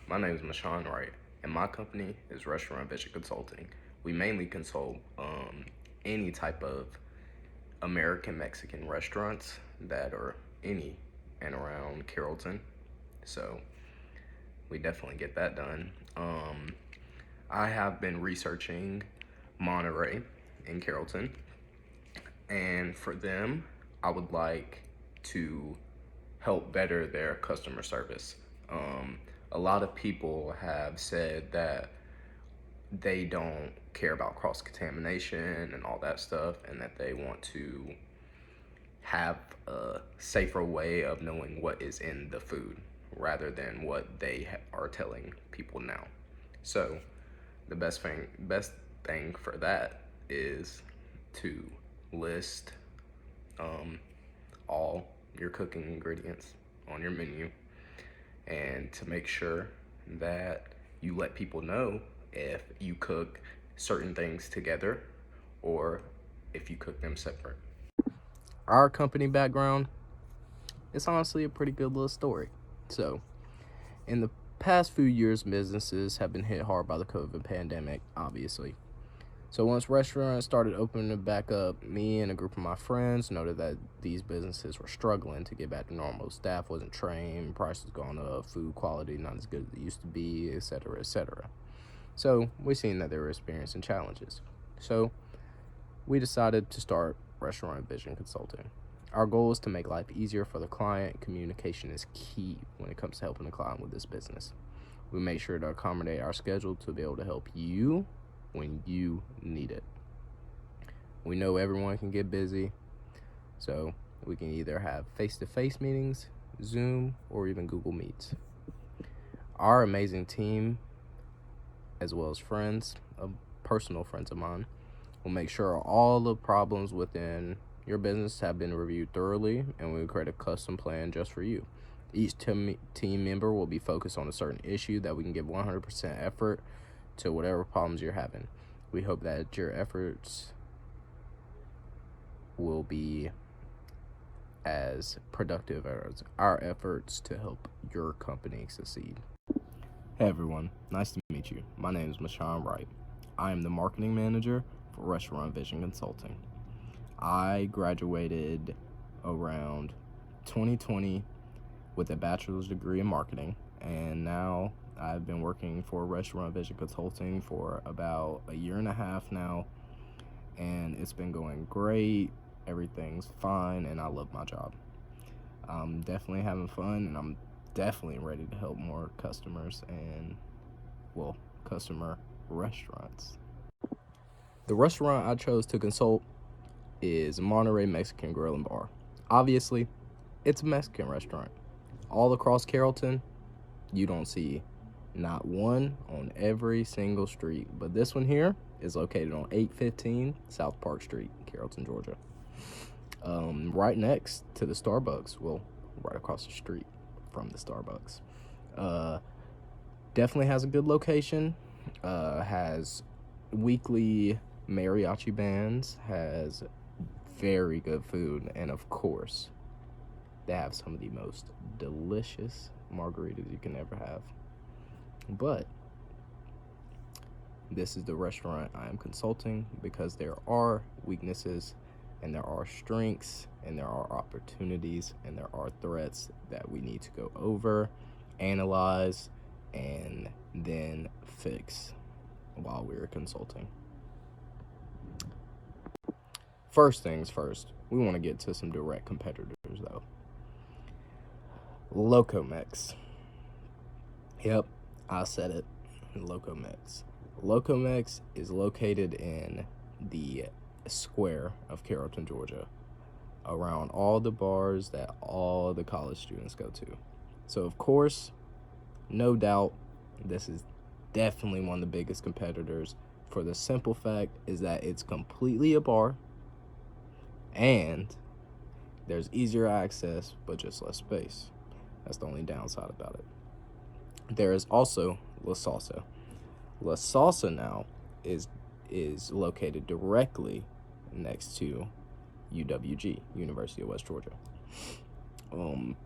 My name is Wright, and my company is Restaurant Vision Consulting. We mainly consult any type of American Mexican restaurants that are any and around Carrollton. So we definitely get that done. I have been researching Monterey in Carrollton, and for them, I would like to help better their customer service. A lot of people have said that they don't care about cross contamination and all that stuff, and that they want to have a safer way of knowing what is in the food rather than what they are telling people now. So the best thing for that is to list um, all your cooking ingredients on your menu, and to make sure that you let people know if you cook certain things together or if you cook them separate. Our company background, it's honestly a pretty good little story. So, in the past few years, businesses have been hit hard by the COVID pandemic, obviously. So once restaurants started opening back up, me and a group of my friends noted that these businesses were struggling to get back to normal. Staff wasn't trained, prices gone up, food quality not as good as it used to be, etc., etc. So we seen that they were experiencing challenges. So we decided to start Restaurant Vision Consulting. Our goal is to make life easier for the client. Communication is key when it comes to helping the client with this business. We make sure to accommodate our schedule to be able to help you when you need it. We know everyone can get busy, so we can either have face-to-face meetings, Zoom, or even Google Meets. Our amazing team, as well as friends, personal friends of mine, will make sure all the problems within your business have been reviewed thoroughly, and we will create a custom plan just for you. Each team member will be focused on a certain issue that we can give 100% effort to whatever problems you're having. We hope that your efforts will be as productive as our efforts to help your company succeed. Hey everyone, nice to meet you. My name is Wright. I am the marketing manager for Restaurant Vision Consulting. I graduated around 2020 with a bachelor's degree in marketing, and now I've been working for Restaurant Vision Consulting for about a year and a half now, and it's been going great. Everything's fine, and I love my job. I'm definitely having fun, and I'm definitely ready to help more customers and, customer restaurants. The restaurant I chose to consult is Monterey Mexican Grill and Bar. Obviously, it's a Mexican restaurant. All across Carrollton, you don't see not one on every single street, but this one here is located on 815 South Park Street, Carrollton, Georgia. Right next to the Starbucks, right across the street from the Starbucks. Definitely has a good location, has weekly mariachi bands, has very good food, and of course, they have some of the most delicious margaritas you can ever have. But this is the restaurant I am consulting because there are weaknesses and there are strengths and there are opportunities and there are threats that we need to go over, analyze, and then fix while we're consulting. First things first, we want to get to some direct competitors though. Locomex. Yep, I said it. Locomex. Locomex is located in the square of Carrollton, Georgia, around all the bars that all the college students go to. So, of course, no doubt, this is definitely one of the biggest competitors for the simple fact is that it's completely a bar and there's easier access but just less space. That's the only downside about it. There is also La Salsa. La Salsa now is located directly next to UWG, University of West Georgia.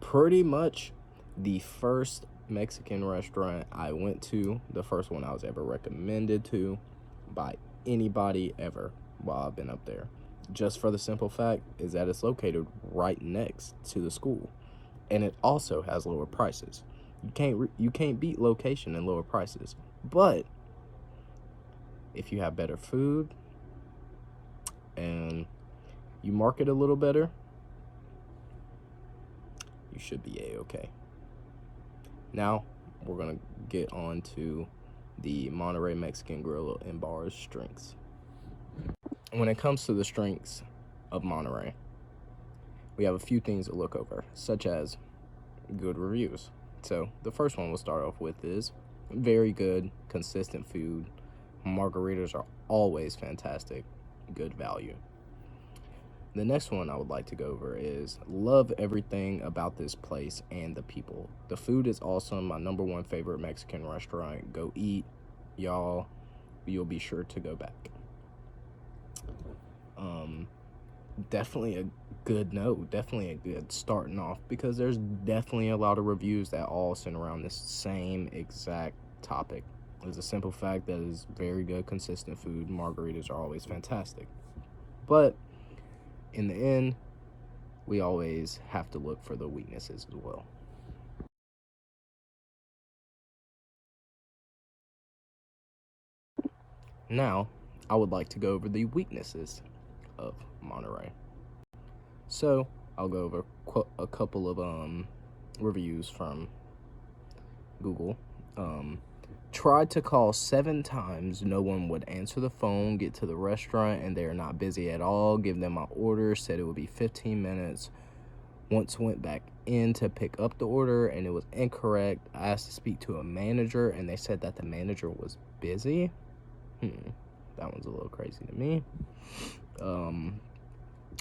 Pretty much the first Mexican restaurant I went to, the first one I was ever recommended to by anybody ever while I've been up there. Just for the simple fact is that it's located right next to the school, and it also has lower prices. You can't beat location and lower prices. But if you have better food and you market a little better, you should be a-okay. Now we're gonna get on to the Monterey Mexican Grill and Bar's strengths. When it comes to the strengths of Monterey, we have a few things to look over, such as good reviews. So the first one we'll start off with is very good, consistent food. Margaritas are always fantastic, good value. The next one I would like to go over is love everything about this place and the people. The food is awesome, my number one favorite Mexican restaurant. Go eat, y'all. You'll be sure to go back. Definitely a good note, definitely a good starting off, because there's definitely a lot of reviews that all center around this same exact topic. It's a simple fact that is very good, consistent food. Margaritas are always fantastic. But in the end, we always have to look for the weaknesses as well. Now, I would like to go over the weaknesses of Monterey. So, I'll go over a couple of reviews from Google. Tried to call 7 times, no one would answer the phone. Get to the restaurant and they're not busy at all. Give them my order, said it would be 15 minutes. Once went back in to pick up the order and it was incorrect. I asked to speak to a manager and they said that the manager was busy. That one's a little crazy to me.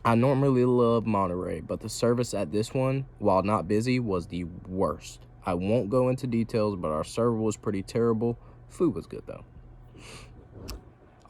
I normally love Monterey, but the service at this one, while not busy, was the worst. I won't go into details, but our server was pretty terrible. Food was good though.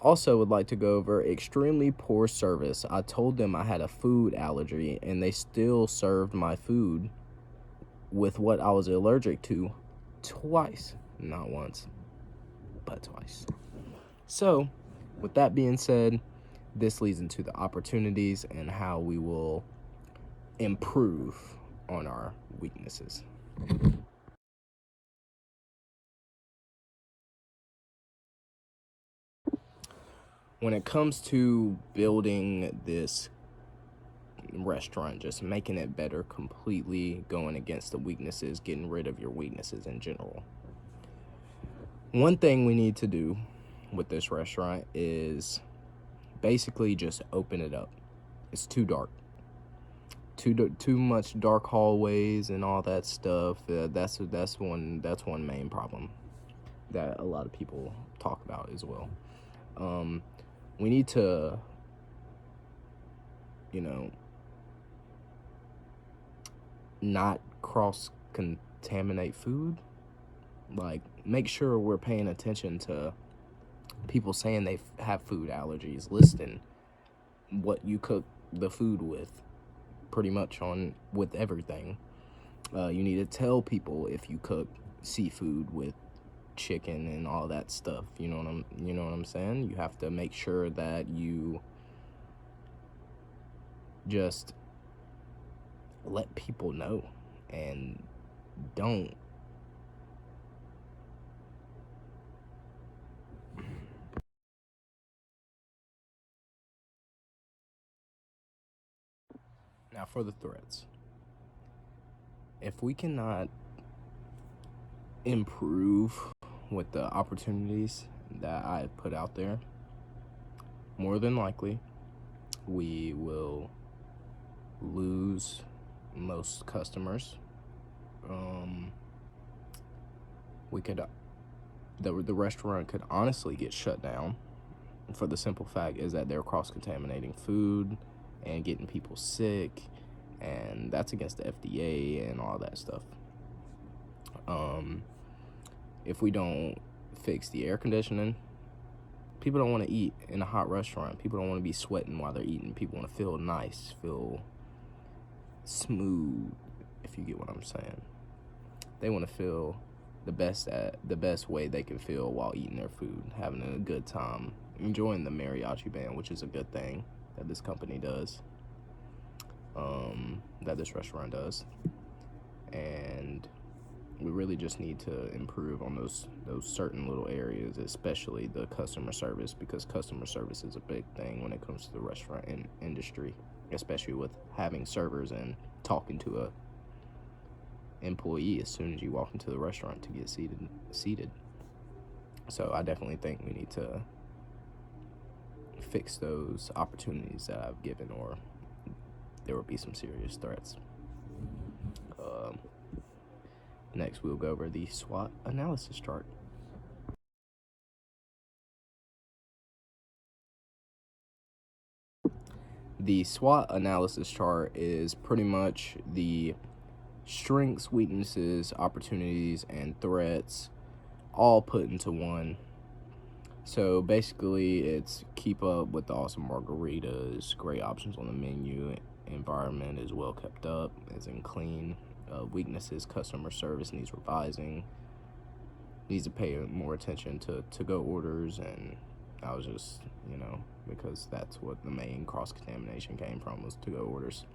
Also would like to go over extremely poor service. I told them I had a food allergy and they still served my food with what I was allergic to twice. Not once, but twice. So, with that being said, this leads into the opportunities and how we will improve on our weaknesses. When it comes to building this restaurant, just making it better, completely going against the weaknesses, getting rid of your weaknesses in general. One thing we need to do with this restaurant is basically just open it up. It's too dark. Too much dark hallways and all that stuff. That's one main problem that a lot of people talk about as well. We need to, not cross-contaminate food. Like, make sure we're paying attention to people saying they have food allergies, listing what you cook the food with, pretty much with everything. You need to tell people if you cook seafood with chicken and all that stuff. You know what I'm saying? You have to make sure that you just let people know and don't now for the threats. If we cannot improve with the opportunities that I put out there, more than likely we will lose most customers. The restaurant could honestly get shut down, for the simple fact is that they're cross-contaminating food and getting people sick, and that's against the FDA and all that stuff. If we don't fix the air conditioning, people don't want to eat in a hot restaurant. People don't want to be sweating while they're eating. People want to feel nice, feel smooth, if you get what I'm saying. they want to feel the best way they can feel while eating their food, having a good time, enjoying the mariachi band, which is a good thing that this company does, that this restaurant does. And we really just need to improve on those certain little areas, especially the customer service, because customer service is a big thing when it comes to the restaurant industry, especially with having servers and talking to a employee as soon as you walk into the restaurant to get seated. So I definitely think we need to fix those opportunities that I've given, or there will be some serious threats. Next, we'll go over the SWOT analysis chart. The SWOT analysis chart is pretty much the strengths, weaknesses, opportunities, and threats all put into one. So basically, it's keep up with the awesome margaritas, great options on the menu, environment is well kept up, as in clean. Weaknesses, customer service needs revising, needs to pay more attention to to-go orders, and I was just, because that's what the main cross-contamination came from, was to-go orders.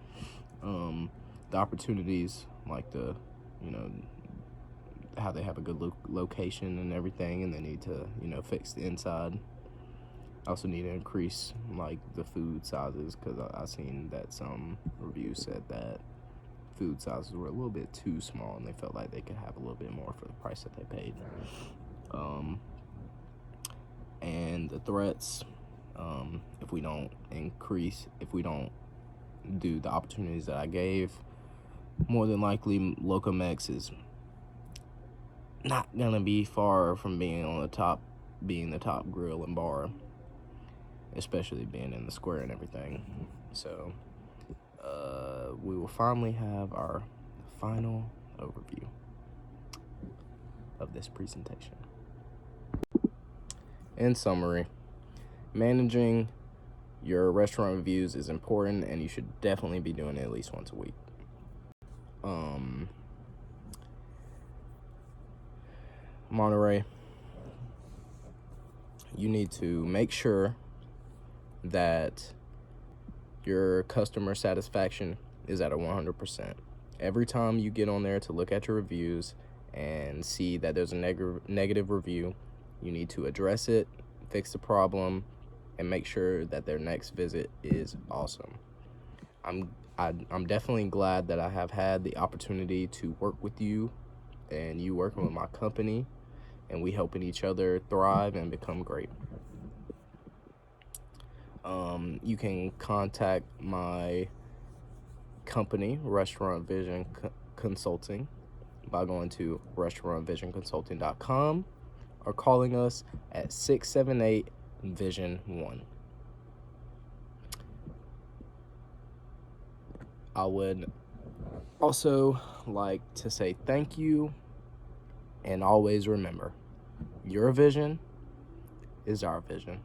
The opportunities, like the, how they have a good location and everything, and they need to, fix the inside. Also need to increase, like, the food sizes, because I seen that some reviews said that food sizes were a little bit too small, and they felt like they could have a little bit more for the price that they paid. And the threats, if we don't do the opportunities that I gave, more than likely Locomex is not gonna be far from being the top grill and bar, especially being in the square and everything. So we will finally have our final overview of this presentation. In summary, managing your restaurant reviews is important, and you should definitely be doing it at least once a week. Monterey, you need to make sure that your customer satisfaction is at a 100%. Every time you get on there to look at your reviews and see that there's a negative review, you need to address it, fix the problem, and make sure that their next visit is awesome. I'm definitely glad that I have had the opportunity to work with you, and you working with my company, and we helping each other thrive and become great. You can contact my company, Restaurant Vision Consulting, by going to restaurantvisionconsulting.com or calling us at 678-VISION-1. I would also like to say thank you, and always remember, your vision is our vision.